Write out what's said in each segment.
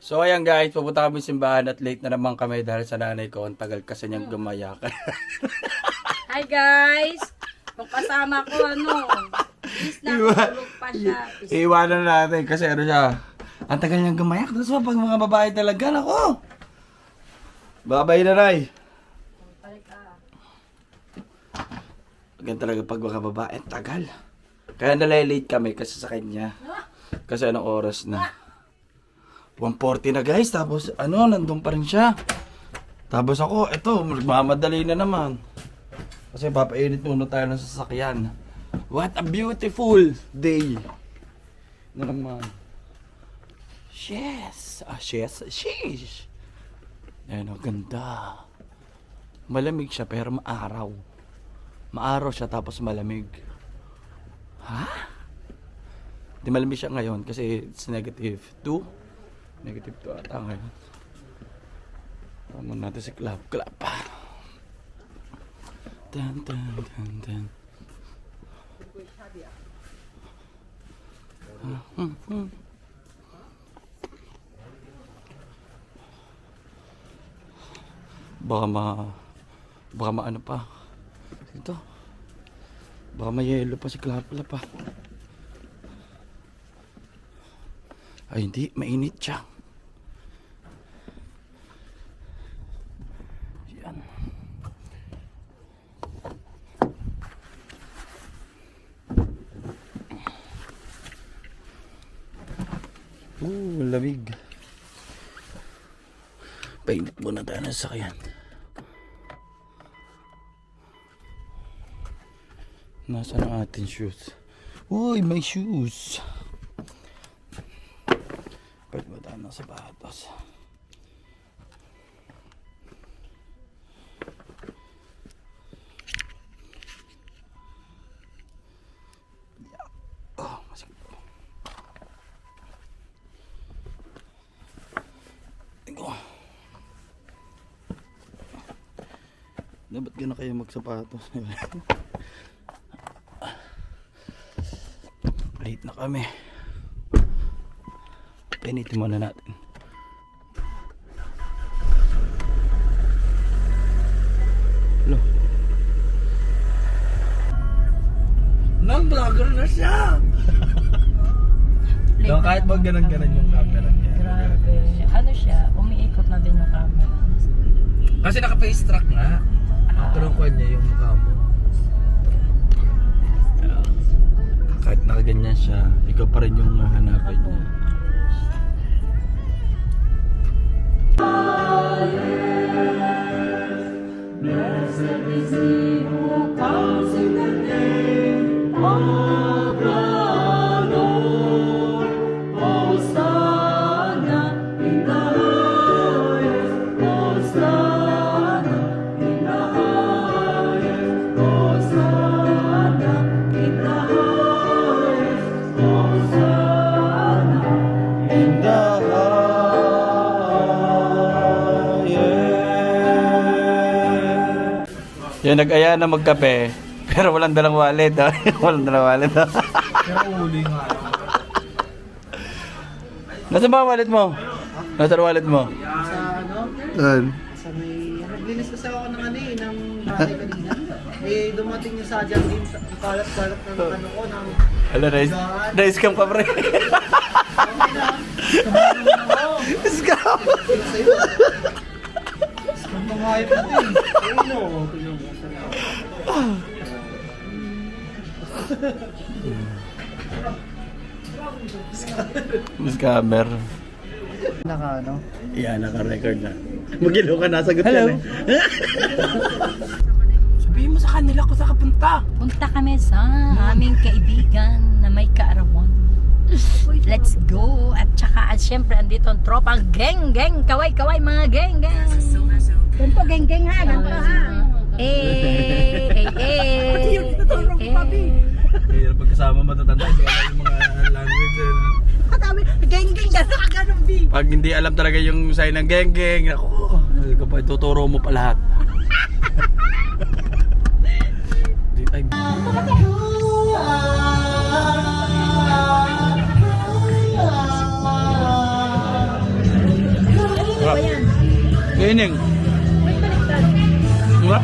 So ayan guys, pupunta kami simbahan at late na naman kami dahil sa nanay ko. Ang tagal kasi niyang gumayak. Hi guys! Kung kasama ko please na tulog pa siya. Iiwanan natin kasi ano siya. Ang tagal niyang gumayak. Tapos pag mga babae talaga, nako. Babay na Nay. Ganyan talaga pag mga babae, tagal. Kaya nalilate kami kasi sa kanya. Kasi anong oras na? 1:40 na guys, tapos nandun pa rin siya. Tapos ako, eto, magmamadali na naman. Kasi papainit muna tayo ng sasakyan. What a beautiful day. Na naman. Yes. Sheesh. Ayan, ganda. Malamig siya pero maaraw. Maaraw siya tapos malamig. Ha? Di malamig siya ngayon kasi it's negative 2. Negative 2 ata ngayon. Tama natin si Clap. Tan. Baka ano pa. Ito. Baka may yelo pa si Clap pa. Ay hindi, mainit siya. Yan. Lamig. Painit muna tayo ng sakyan. Nasaan ang ating shoes? Uy, may shoes. Pwede ba tayo ng sapatos? Masakit po. Tingko. Dapat gano'n kayo magsapatos. Late na kami. Pinitin muna natin. Hello. Nang-vlogger na siya! No, kahit wag ganun-ganun yung camera niya. Grabe. Ano siya? Umiikot na din yung camera. Kasi naka-face track nga. Pero kuha niya yung mukha mo. Kahit nakaganyan siya, ikaw pa rin yung hanapan niya. Blessed is he who comes in the name of the Lord. Hosanna in the highest. Hosanna in the highest. Hosanna in the highest. Hosanna in the highest. Yan, nag-aya na magkape. Pero walang dalang wallet, ha? Walang dalang wallet, ha? Pero uli nga. Nasaan ba ang wallet mo? Nasaan ang wallet mo? Sa ano? Saan? Sa may... Naglinis kasi ako ng ng bahay kanina. Eh, dumating yung sadyang din. Kalat-kalat ng ano ko, ng... Hala, na-scam ka, pre. Okay na. Kumain na ako. Scam! Sa'yo. Scam ng hayop natin. Eh, no. Tingnan mo. Scammer. Naka ano? Yan, naka-record na. Mag-ilo ka, nasagot Hello. yan eh. Sabihin mo sa kanila kung saan ka punta. Punta kami sa aming kaibigan na may kaarawan. Let's go! At saka syempre andito ang tropang geng-geng! Kaway-kaway mga geng-geng! Ganto geng-geng ha! Ganto ha! Kaya pagkasama matatanda, hindi alam yung mga language. Geng-geng! Ganun B! Pag hindi alam talaga yung sign ng geng-geng, ako, kapag tuturo mo pa lahat. Ay, Ining. Nga?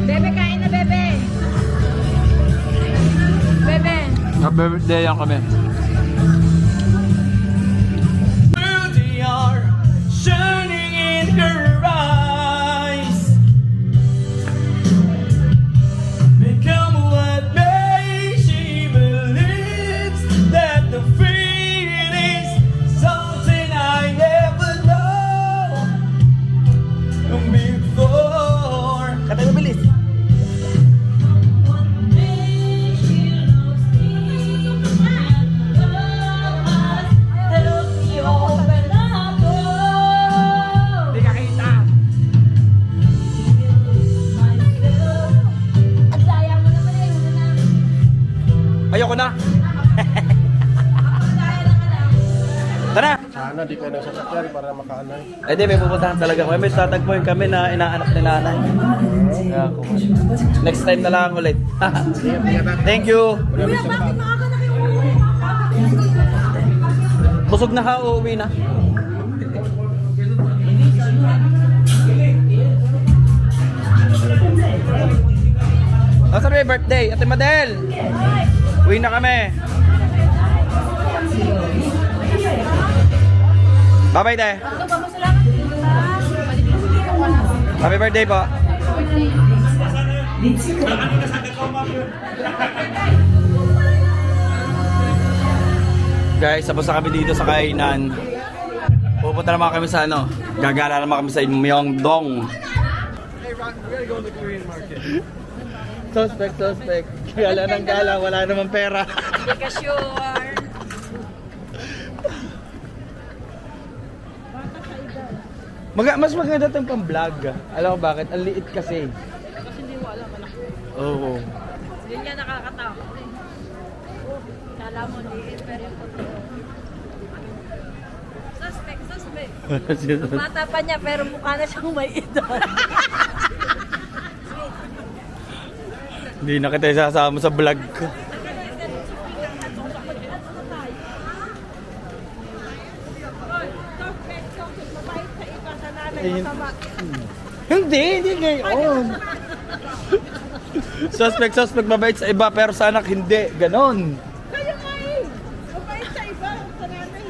Bebe, kain na, bebe. Bebe. Happy birthday yan kami. They are shining in her eyes. Become what may she believes that the feeling's something I never know before. Kata mo bilis. Hindi ka kita. Ang sayang mo naman eh. Ayoko na. Tara! Sana di kayo nagsasakyan para makaanay. Ay di, may pupuntahan talaga. May tatagpuin kami na inaanak ni nanay. Kaya ako, next time na lang ulit. Thank you! Kuya, bakit maaga na kayo? Busog na ka, uuwi na. Nasaan may birthday? Ate Madel! Uwi na kami. Bye-bye, te. Happy birthday po. Guys, tapos na kami dito sa kainan. Pupunta naman kami sa ano, gagala naman kami sa Myeongdong. Suspect. Gala ng gala, wala namang pera. Hindi ka sure. Mas maganda itong pang-vlog. Alam ko bakit? Ang liit kasi. Kasi hindi mo alam, anak. Oo. Hindi nga nakakatakot eh. Kala mo liit, pero yung totoo. Suspect. Mata pa niya, pero mukha na siyang may edad. Hindi na kita isasama sa vlog ko. Hindi ngayon. Suspect, mabait sa iba pero sa anak hindi. Ganon. Kayo nga eh. Mabait sa iba, sa nanay.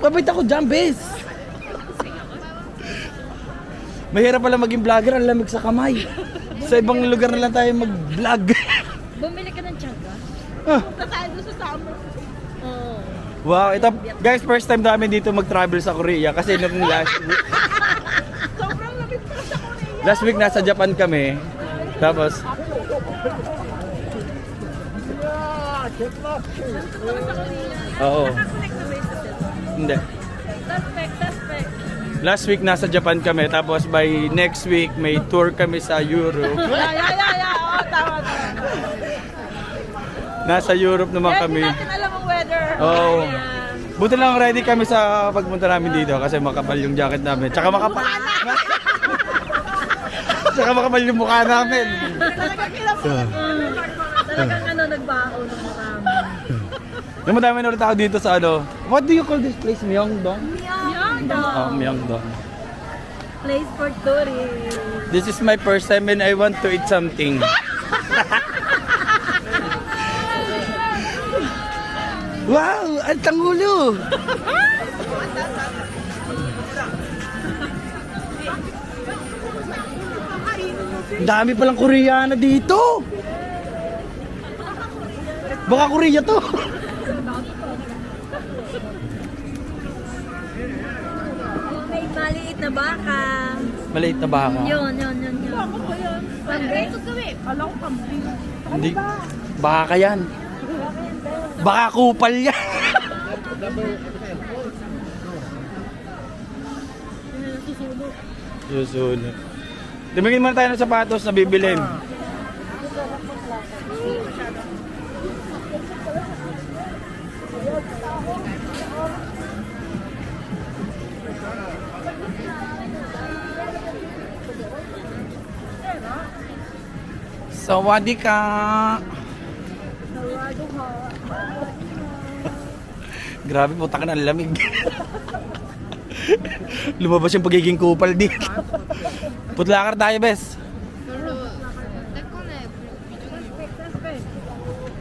Mabait ako dyan, bes. Mahirap pala maging vlogger, ang lamig sa kamay. Sa ibang lugar na lang tayo mag-vlog. Bumili ka ng tiyaga? Punta tayo doon sa summer. Oo. Wow, ito guys, first time namin dito mag-travel sa Korea kasi nung Sobrang lapit pa sa Korea. last week nasa Japan kami. Tapos oo. Hindi. Suspect. Last week nasa Japan kami tapos by next week may tour kami sa Europe. Yeah. Oo, tama. Nasa Europe naman Kaya kami. hindi natin alam ang weather. Oo. Buti lang ready kami sa pagpunta namin dito kasi makapal yung jacket namin. Tsaka makapal. Tsaka makapal yung mukha namin. Talagang kilap. Talagang nagbaon ng marami. Yung madami na ulit ako dito sa ano. What do you call this place? Myeongdong? Oh, Myeongdong. Place for tourists. This is my first time and I want to eat something. Wow! Ang tangulo! Ang dami palang Koreana dito! Baka Korea to! May maliit na baka. Maliit na baka. Yun. Ako ba yan? Pambito kami. Alam ko kambing. Hindi. Baka yan. Baka kupal yan. Susunod. Tumingin muna tayo ng sapatos na bibilin. Sawadee ka. Grabe, puta ka ng lamig. Lumabas yung pagiging kupal dito. Putlakar tayo, bes.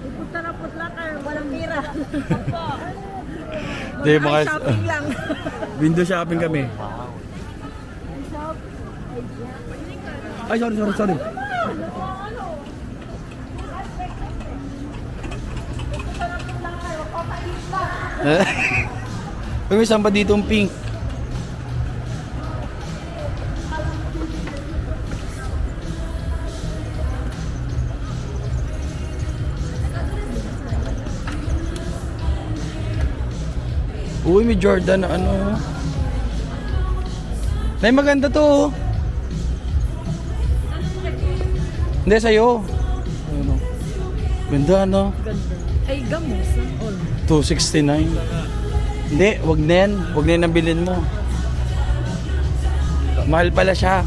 Pupunta na putla ka, walang pira. Hindi, mga... Shopping lang. Window shopping kami. Ay, sorry. May isang pa dito pink. Uy, may Jordan na ano. Nay, maganda to. Hindi, sa'yo. Ano? Ganda, ano? Ay, gamos. 269. Hindi, wag na yan. Wag na yan ang bilhin mo. Mahal pala siya.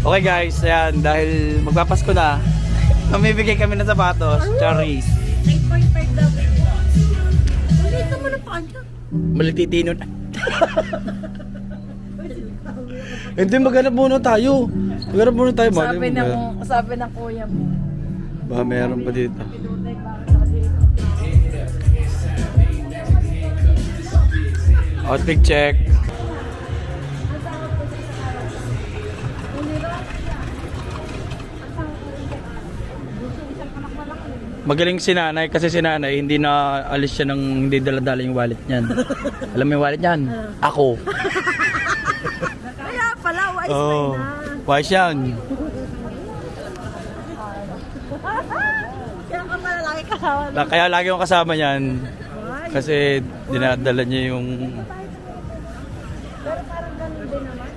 Okay guys, ayan, dahil magpapasko na, mamibigay kami ng sapatos, Charis. 8.5 daw. Ulit mo na pa niya. Malititino na. Hindi, maghanap muna tayo. Sabi ng kuya mo. Ba, meron pa dito. Outfit check. Magaling si nanay kasi si nanay hindi na alis siya ng hindi dala-dala yung wallet niyan. Alam mo yung wallet niyan? Ako. Kaya pala, wise Oh, wise yan. Kaya ka pala lagi kasama. Kaya lagi yung kasama niyan. Kasi dinadala niya yung... Pero parang ganun din naman.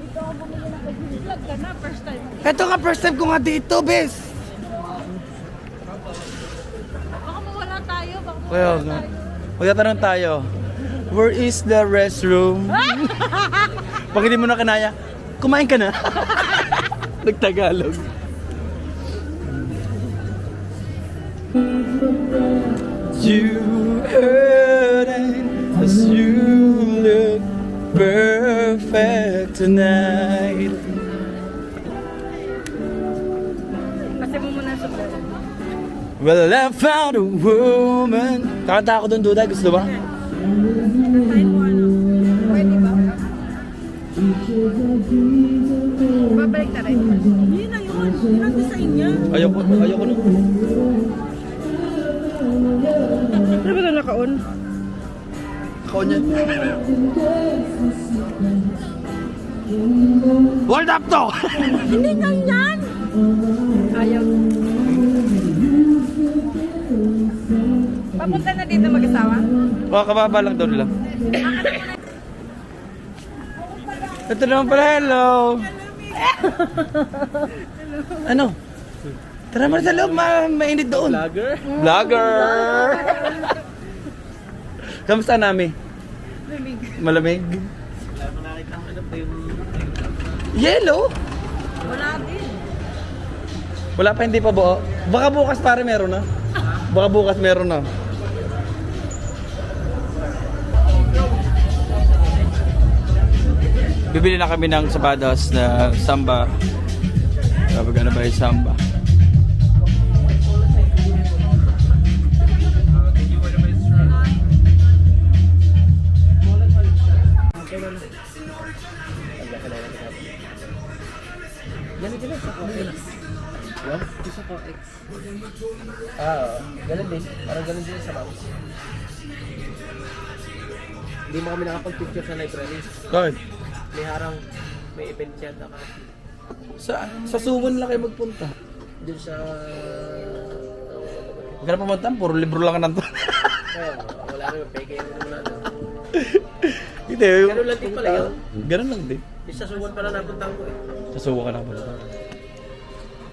Ito ako bumili ng vlog ka na, first time. Ito nga, first time ko nga dito, bes. Baka mawala tayo, baka mawala Kaya nga. Magtatanong tayo. Where is the restroom? Pag hindi mo na kanaya, kumain ka na. Nagtagalog. You heard it as you look perfect tonight. Kasi mo muna sa vlog. Well, I found a woman. Kakanta ako doon, Duday. Gusto ba? Pwede ba? Babalik na rin. Hindi na yun. Yun ang design niya. Ayoko na. Ano ba ito naka-on? Ako niyan. Hold up to! Hindi nga yan! Ayaw. Papunta na dito mag-asawa? Baka kababa lang daw nila. Ito naman pala, hello! Ano? Tara mo sa loob, mainit doon. Vlogger! Kamusta nami? Malamig. Yellow? Wala din. Wala pa, hindi pa buo. Baka bukas pare meron na. Baka bukas meron na. Bibili na kami ng sapatos na samba. Sabi ka na ba yung samba? Ganun din. Parang ganun din sa mouse. Hindi mo kami nakapag-picture sa library. Bakit? May harang, may event yan. Sa Suwon lang kayo magpunta. Doon sa... Huwag ka na pumunta, puro libro lang ka nanto. Kaya, wala rin. Peke yung naman natin. Hindi. Ganun lang din pala yun. Ganun lang din. Sa Suwan pala napuntahan ko eh. Sa Suwon ka na pumunta.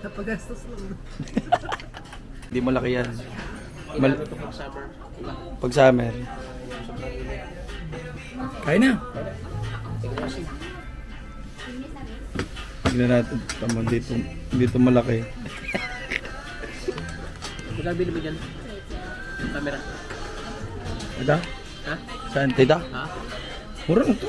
Napagastos lang. Hindi malaki yan. Ilalo ito pag summer. Pag summer. Kain na. Tingnan kasi. Tignan natin. Tama, dito malaki. Magkano bili mo dyan? Camera. Tita? Ha? Saan? Tita? Ha? Mura na to.